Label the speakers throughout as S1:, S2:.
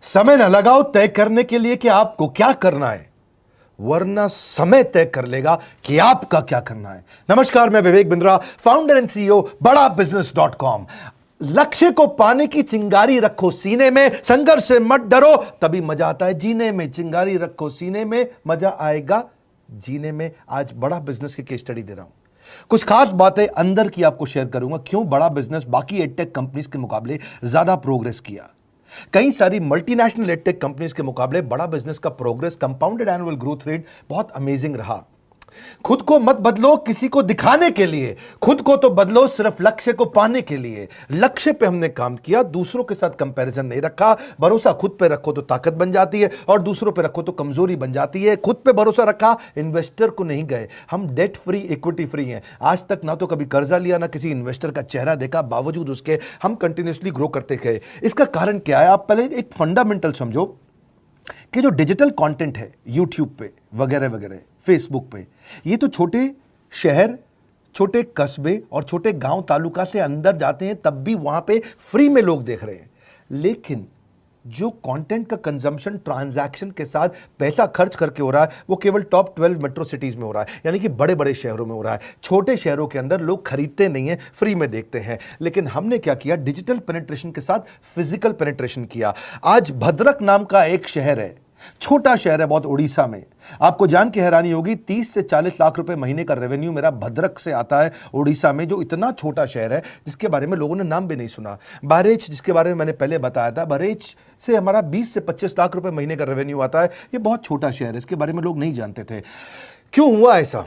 S1: समय न लगाओ तय करने के लिए कि आपको क्या करना है, वरना समय तय कर लेगा कि आपका क्या करना है। नमस्कार, मैं Vivek Bindra, founder and CEO बड़ा बिजनेस.com। लक्ष्य को पाने की चिंगारी रखो सीने में, संघर्ष से मत डरो, तभी मजा आता है जीने में। चिंगारी रखो सीने में, मजा आएगा जीने में। आज बड़ा बिजनेस की केस स्टडी दे रहा हूं, कुछ खास बातें अंदर की आपको शेयर करूंगा, क्यों बड़ा बिजनेस बाकी एडटेक कंपनीज के मुकाबले ज्यादा प्रोग्रेस किया। कई सारी मल्टीनेशनल एडटेक कंपनीज के मुकाबले बड़ा बिजनेस का progress, compounded annual growth rate बहुत अमेजिंग रहा। खुद को मत बदलो किसी को दिखाने के लिए, खुद को तो बदलो सिर्फ लक्ष्य को पाने के लिए। लक्ष्य पे हमने काम किया, दूसरों के साथ कंपैरिजन नहीं रखा। भरोसा खुद पे रखो तो ताकत बन जाती है, और दूसरों पे रखो तो कमजोरी बन जाती है। खुद पे भरोसा रखा, इन्वेस्टर को नहीं गए। हम डेट फ्री, इक्विटी फ्री हैं। आज तक ना तो कभी कर्जा लिया, ना किसी इन्वेस्टर का चेहरा देखा, बावजूद उसके हम कंटिन्यूसली ग्रो करते गए। इसका कारण क्या है? आप पहले एक फंडामेंटल समझो कि जो डिजिटल कंटेंट है यूट्यूब पे वगैरह वगैरह, फेसबुक पे, ये तो छोटे शहर, छोटे कस्बे और छोटे गांव तालुका से अंदर जाते हैं, तब भी वहां पे फ्री में लोग देख रहे हैं। लेकिन जो कंटेंट का कंजम्पशन ट्रांजैक्शन के साथ पैसा खर्च करके हो रहा है, वो केवल टॉप 12 मेट्रो सिटीज में हो रहा है, यानी कि बड़े बड़े शहरों में हो रहा है। छोटे शहरों के अंदर लोग खरीदते नहीं हैं, फ्री में देखते हैं। लेकिन हमने क्या किया? डिजिटल पेनिट्रेशन के साथ फिजिकल पेनिट्रेशन किया। आज भद्रक नाम का एक शहर है, छोटा शहर है बहुत, उड़ीसा में। आपको जान के हैरानी होगी, 30 से 40 लाख रुपए महीने का रेवेन्यू मेरा भद्रक से आता है, उड़ीसा में, जो इतना छोटा शहर है जिसके बारे में लोगों ने नाम भी नहीं सुना। बहरेच, जिसके बारे में मैंने पहले बताया था, बहरेच से हमारा 20 से 25 लाख रुपए महीने का रेवेन्यू आता है। ये बहुत छोटा शहर है, इसके बारे में लोग नहीं जानते थे। क्यों हुआ ऐसा?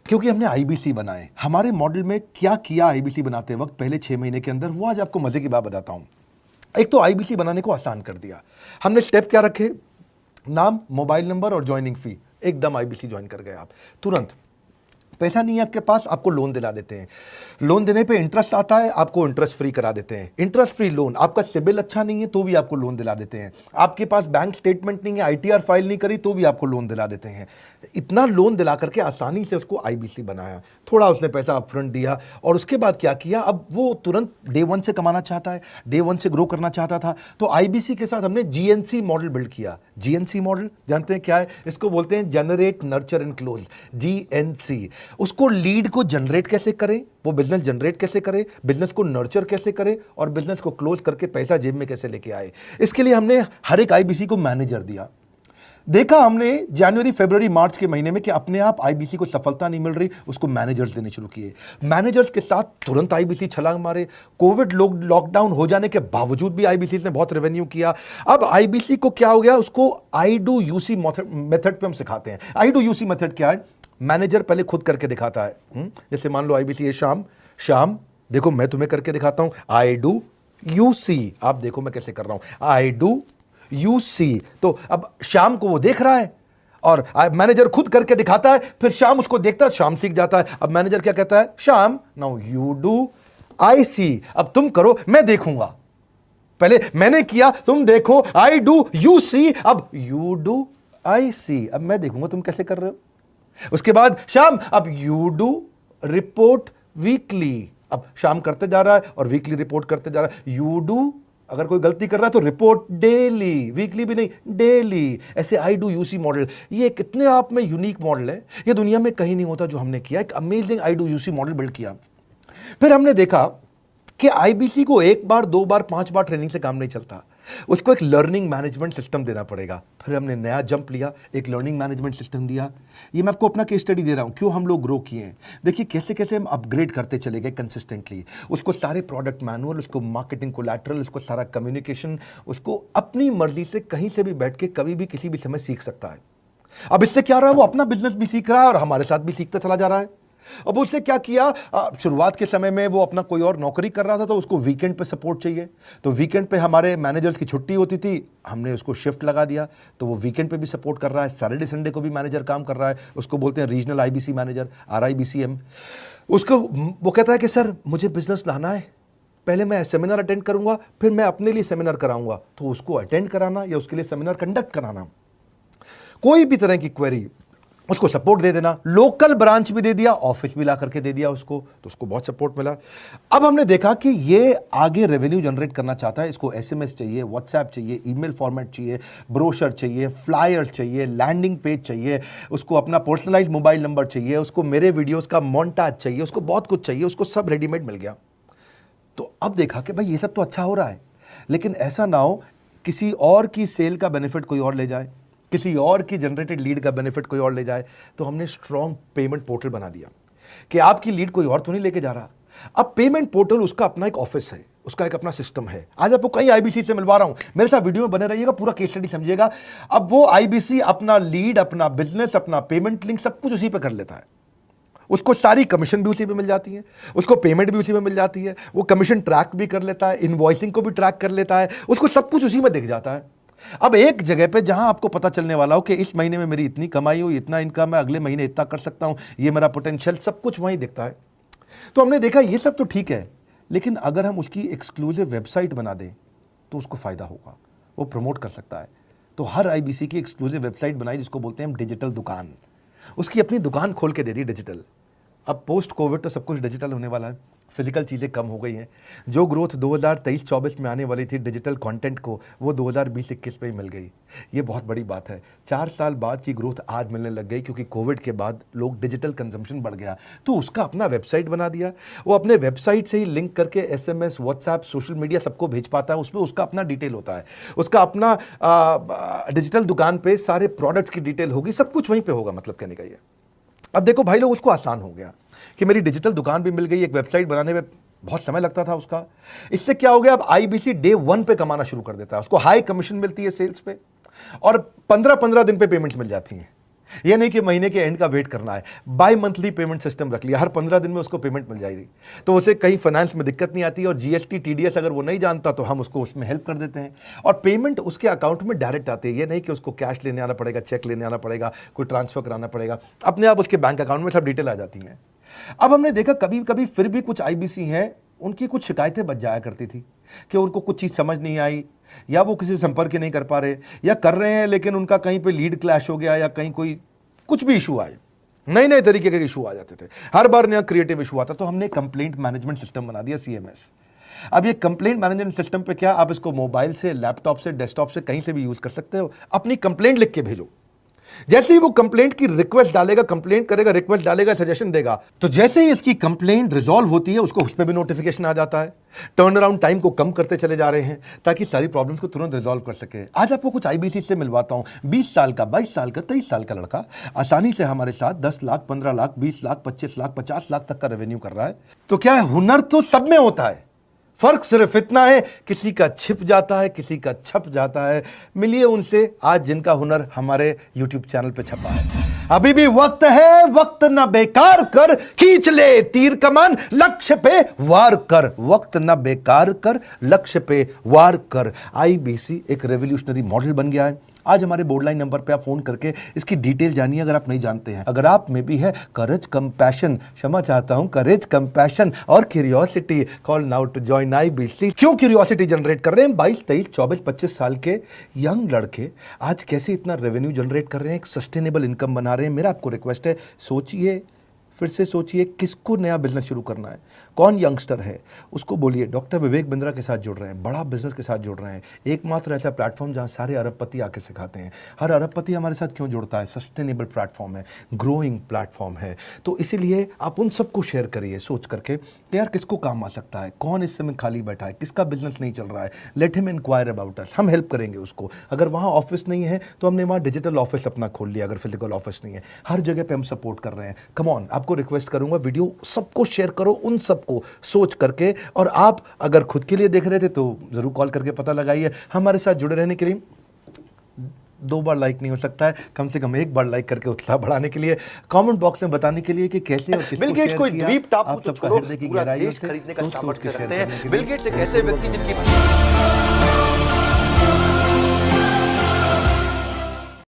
S1: क्योंकि हमने आईबीसी बनाए। हमारे मॉडल में क्या किया आईबीसी बनाते वक्त, पहले 6 महीने के अंदर, वो आज आपको मजे की बात बताता हूं। एक तो आईबीसी बनाने को आसान कर दिया हमने। स्टेप क्या रखे? नाम, मोबाइल नंबर और ज्वाइनिंग फी। एकदम आईबीसी ज्वाइन कर गए आप तुरंत। पैसा नहीं है आपके पास, आपको लोन दिला देते हैं। लोन देने पे इंटरेस्ट आता है, आपको इंटरेस्ट फ्री करा देते हैं। Interest free loan. आपका सिबिल अच्छा नहीं है तो भी आपको लोन दिला देते हैं। आपके पास बैंक स्टेटमेंट नहीं है, आईटीआर फाइल नहीं करी, तो भी आपको लोन दिला देते हैं। इतना लोन दिला करके आसानी से उसको आईबीसी बनाया। थोड़ा उसने पैसा अपफ्रंट दिया, और उसके बाद क्या किया? अब वो तुरंत डे 1 से कमाना चाहता है, डे 1 से ग्रो करना चाहता था, तो आईबीसी के साथ हमने जीएनसी मॉडल बिल्ड किया। जीएनसी मॉडल जानते हैं क्या है? इसको बोलते हैं generate, nurture and close, GNC. उसको लीड को जनरेट कैसे करें, वो बिजनेस जनरेट कैसे करे, बिजनेस को नर्चर कैसे करे, और बिजनेस को क्लोज करके पैसा जेब में कैसे लेके आए। इसके लिए हमने हर एक आईबीसी को मैनेजर दिया। देखा हमने जनवरी, फरवरी, मार्च के महीने में कि अपने आप आईबीसी को सफलता नहीं मिल रही, उसको मैनेजर्स देने शुरू किए। मैनेजर्स के साथ तुरंत आईबीसी छलांग मारे। कोविड लॉकडाउन हो जाने के बावजूद भी आईबीसी ने बहुत रेवेन्यू किया। अब आईबीसी को क्या हो गया? उसको आई डू यूसी मेथड पे हम सिखाते हैं। आई डू यूसी मेथड क्या है? मैनेजर पहले खुद करके दिखाता है। जैसे मान लो आईबीसी है, शाम देखो मैं तुम्हें करके दिखाता हूं, आई डू यूसी, आप देखो मैं कैसे कर रहा हूं, आई डू यूसी। तो अब शाम को वो देख रहा है, और मैनेजर खुद करके दिखाता है, फिर शाम उसको देखता है, शाम सीख जाता है। अब मैनेजर क्या कहता है? शाम, नाउ यू डू आई सी, अब तुम करो, मैं देखूंगा। पहले मैंने किया, तुम देखो, आई डू यू सी, अब यू डू आई सी, अब मैं देखूंगा तुम कैसे कर रहे हो। उसके बाद शाम, अब यू डू रिपोर्ट वीकली, अब शाम करते जा रहा है और वीकली रिपोर्ट करते जा रहा है। यू डू, अगर कोई गलती कर रहा है तो रिपोर्ट डेली, वीकली भी नहीं, डेली। ऐसे आई डू यूसी मॉडल, ये कितने आप में यूनिक मॉडल है, ये दुनिया में कहीं नहीं होता जो हमने किया। एक amazing I do UC model build किया। फिर हमने देखा कि आईबीसी को 1 बार, 2 बार, 5 बार ट्रेनिंग से काम नहीं चलता, उसको एक लर्निंग मैनेजमेंट सिस्टम देना पड़ेगा। फिर हमने नया जंप लिया, एक लर्निंग मैनेजमेंट सिस्टम दिया। ये मैं आपको अपना केस स्टडी दे रहा हूं, क्यों हम लोग ग्रो किए हैं। देखिए कैसे कैसे हम अपग्रेड करते चले गए कंसिस्टेंटली। उसको सारे प्रोडक्ट मैनुअल, उसको मार्केटिंग कोलैटरल, उसको सारा कम्युनिकेशन, उसको अपनी मर्जी से कहीं से भी बैठ के कभी भी किसी भी समय सीख सकता है। अब इससे क्या रहा है? वो अपना बिजनेस भी सीख रहा है और हमारे साथ भी सीखता चला जा रहा है। अब उससे क्या किया? शुरुआत के समय में वो अपना कोई और नौकरी कर रहा था, तो उसको वीकेंड पे सपोर्ट चाहिए, तो वीकेंड पे हमारे मैनेजर्स की छुट्टी होती थी, हमने उसको शिफ्ट लगा दिया, तो वो वीकेंड पे भी सपोर्ट कर रहा है। सैटरडे संडे को भी मैनेजर काम कर रहा है, उसको बोलते हैं रीजनल आईबीसी मैनेजर, RIBCM। उसको वो कहता है कि सर मुझे बिजनेस लाना है, पहले मैं सेमिनार अटेंड करूंगा, फिर मैं अपने लिए सेमिनार कराऊंगा। तो उसको अटेंड कराना या उसके लिए सेमिनार कंडक्ट कराना, कोई भी तरह की क्वेरी, उसको सपोर्ट दे देना, लोकल ब्रांच भी दे दिया, ऑफिस भी ला करके दे दिया उसको, तो उसको बहुत सपोर्ट मिला। अब हमने देखा कि ये आगे रेवेन्यू जनरेट करना चाहता है, इसको एसएमएस चाहिए, व्हाट्सएप चाहिए, ईमेल फॉर्मेट चाहिए, ब्रोशर चाहिए, फ्लायर चाहिए, लैंडिंग पेज चाहिए, उसको अपना पर्सनलाइज्ड मोबाइल नंबर चाहिए, उसको मेरे वीडियोस का मोन्टाज चाहिए, उसको बहुत कुछ चाहिए, उसको सब रेडीमेड मिल गया। तो अब देखा कि भाई ये सब तो अच्छा हो रहा है, लेकिन ऐसा ना हो किसी और की सेल का बेनिफिट कोई और ले जाए, किसी और की जनरेटेड लीड का बेनिफिट कोई और ले जाए। तो हमने स्ट्रॉन्ग पेमेंट पोर्टल बना दिया कि आपकी लीड कोई और तो नहीं लेके जा रहा। अब पेमेंट पोर्टल उसका अपना एक ऑफिस है, उसका एक अपना सिस्टम है। आज आपको कई आईबीसी से मिलवा रहा हूं, मेरे साथ वीडियो में बने रहिएगा, पूरा केस स्टडी समझिएगा। अब वो आईबीसी अपना लीड, अपना बिजनेस, अपना पेमेंट लिंक सब कुछ उसी पे कर लेता है। उसको सारी कमीशन भी उसी पे मिल जाती है, उसको पेमेंट भी उसी में मिल जाती है, वो कमीशन ट्रैक भी कर लेता है, इनवॉइसिंग को भी ट्रैक कर लेता है, उसको सब कुछ उसी में दिख जाता है। अब एक जगह पे जहां आपको पता चलने वाला हो कि इस महीने में मेरी इतनी कमाई हो, इतना इनकम है, अगले महीने इतना कर सकता हूं, ये मेरा पोटेंशियल, सब कुछ वहीं दिखता है। तो हमने देखा ये सब तो ठीक है, लेकिन अगर हम उसकी एक्सक्लूसिव वेबसाइट बना दें तो उसको फायदा होगा, वो प्रमोट कर सकता है। तो हर आईबीसी की एक्सक्लूसिव वेबसाइट बनाई जिसको बोलते हैं हम डिजिटल दुकान, उसकी अपनी दुकान खोल के दे दी डिजिटल। अब पोस्ट कोविड तो सब कुछ डिजिटल होने वाला है, फिजिकल चीज़ें कम हो गई हैं। जो ग्रोथ 2023-24 में आने वाली थी डिजिटल कंटेंट को, वो 2020-21 में ही मिल गई। ये बहुत बड़ी बात है। 4 साल बाद की ग्रोथ आज मिलने लग गई, क्योंकि कोविड के बाद लोग डिजिटल कंजम्पशन बढ़ गया। तो उसका अपना वेबसाइट बना दिया, वो अपने वेबसाइट से ही लिंक करके एसएमएस, व्हाट्सएप, सोशल मीडिया सबको भेज पाता है। उसमें उसका अपना डिटेल होता है, उसका अपना डिजिटल दुकान पे सारे प्रोडक्ट्स की डिटेल होगी, सब कुछ वहीं पर होगा। मतलब कहने का ये, अब देखो भाई लोग, उसको आसान हो गया कि मेरी डिजिटल दुकान भी मिल गई। एक वेबसाइट बनाने में बहुत समय लगता था उसका, इससे क्या हो गया, अब आईबीसी डे 1 पे कमाना शुरू कर देता है। उसको हाई कमीशन मिलती है सेल्स पे, और 15-15 दिन पे पेमेंट्स मिल जाती हैं। ये नहीं कि महीने के एंड का वेट करना है, बाई मंथली पेमेंट सिस्टम रख लिया, हर 15 दिन में उसको पेमेंट मिल जाएगी। तो उसे कहीं फाइनेंस में दिक्कत नहीं आती, और जीएसटी, टीडीएस अगर वो नहीं जानता तो हम उसको उसमें हेल्प कर देते हैं, और पेमेंट उसके अकाउंट में डायरेक्ट आती है। ये नहीं कि उसको कैश लेने आना पड़ेगा, चेक लेने आना पड़ेगा, कोई ट्रांसफर कराना पड़ेगा, अपने आप उसके बैंक अकाउंट में सब डिटेल आ जाती हैं। अब हमने देखा कभी कभी फिर भी कुछ आईबीसी हैं, उनकी कुछ शिकायतें बच जाया करती थी कि उनको कुछ चीज़ समझ नहीं आई, या वो किसी संपर्क ही नहीं कर पा रहे, या कर रहे हैं लेकिन उनका कहीं पे लीड क्लैश हो गया, या कहीं कोई कुछ भी इशू आए, नए नए तरीके के इशू आ जाते थे, हर बार नया क्रिएटिव इशू आता। तो हमने कंप्लेंट मैनेजमेंट सिस्टम बना दिया, सीएमएस। अब ये कंप्लेंट मैनेजमेंट सिस्टम पे क्या, आप इसको मोबाइल से, लैपटॉप से, डेस्कटॉप से, कहीं से भी यूज कर सकते हो। अपनी कंप्लेंट लिख के भेजो, जैसे ही वो कंप्लेंट की रिक्वेस्ट डालेगा, कंप्लेंट करेगा, रिक्वेस्ट डालेगा, सजेशन देगा, तो जैसे ही इसकी कंप्लेंट रिजॉल्व होती है उसको उस पर भी नोटिफिकेशन आ जाता है। टर्न अराउंड टाइम को कम करते चले जा रहे हैं ताकि सारी प्रॉब्लम्स को तुरंत रिजॉल्व कर सके। आज आपको कुछ आईबीसी से मिलवाता हूं, 20 साल का, 22 साल का, 23 साल का लड़का आसानी से हमारे साथ 10 लाख, 15 लाख, 20 लाख, 25 लाख, 50 लाख तक का रेवेन्यू कर रहा है। तो क्या है, हुनर तो सब में होता है, फर्क सिर्फ इतना है किसी का छिप जाता है, किसी का छप जाता है। मिलिए उनसे आज जिनका हुनर हमारे YouTube चैनल पे छपा है। अभी भी वक्त है, वक्त ना बेकार कर, खींच ले तीर कमान, लक्ष्य पे वार कर। वक्त ना बेकार कर, लक्ष्य पे वार कर। आईबीसी एक रेवोल्यूशनरी मॉडल बन गया है। आज हमारे बोर्ड लाइन नंबर पे आप फोन करके इसकी डिटेल जानिए अगर आप नहीं जानते हैं। अगर आप में भी है करेज, कंपैशन, क्षमा चाहता हूं, करेज, कंपैशन और curiosity, call now to join IBC. क्यों क्यूरियोसिटी जनरेट कर रहे हैं? 22, 23, 24, 25 साल के यंग लड़के आज कैसे इतना रेवेन्यू जनरेट कर रहे हैं, एक सस्टेनेबल इनकम बना रहे हैं। मेरा आपको रिक्वेस्ट है, सोचिए, फिर से सोचिए, किसको नया बिजनेस शुरू करना है, कौन यंगस्टर है, उसको बोलिए डॉक्टर विवेक बिंद्रा के साथ जुड़ रहे हैं, बड़ा बिजनेस के साथ जुड़ रहे हैं। एकमात्र ऐसा प्लेटफॉर्म जहां सारे अरबपति आके सिखाते हैं। हर अरबपति हमारे साथ क्यों जुड़ता है? सस्टेनेबल प्लेटफॉर्म है, ग्रोइंग प्लेटफॉर्म है। तो इसीलिए आप उन सबको शेयर करिए सोच करके कि यार किसको काम आ सकता है, कौन इस समय खाली बैठा है, किसका बिजनेस नहीं चल रहा है, let him inquire about us, हम हेल्प करेंगे उसको। अगर वहाँ ऑफिस नहीं है तो हमने वहाँ डिजिटल ऑफिस अपना खोल लिया, अगर फिजिकल ऑफिस नहीं है, हर जगह पे हम सपोर्ट कर रहे हैं। कम ऑन, आपको रिक्वेस्ट करूंगा वीडियो सबको शेयर करो, उन सबको सोच करके। और आप अगर खुद के लिए देख रहे थे तो जरूर कॉल करके पता लगाइए। हमारे साथ जुड़े रहने के लिए 2 बार लाइक नहीं हो सकता है, कम से कम 1 बार लाइक करके उत्साह बढ़ाने के लिए, कमेंट बॉक्स में बताने के लिए कि कैसे और किसको
S2: बिल गेट्स कोई
S1: किया।
S2: द्वीप टापू
S1: आप
S2: तो
S1: सबका
S2: छोड़ो,
S1: हृदय की
S2: पूरा
S1: गहराइयों
S2: देश
S1: से
S2: खरीदने का
S1: सोच
S2: सामर्थ्य
S1: के शेयर
S2: रखते
S1: करने के
S2: हैं।
S1: लिए
S2: बिल गेट्स एक ऐसे व्यक्ति जिनकी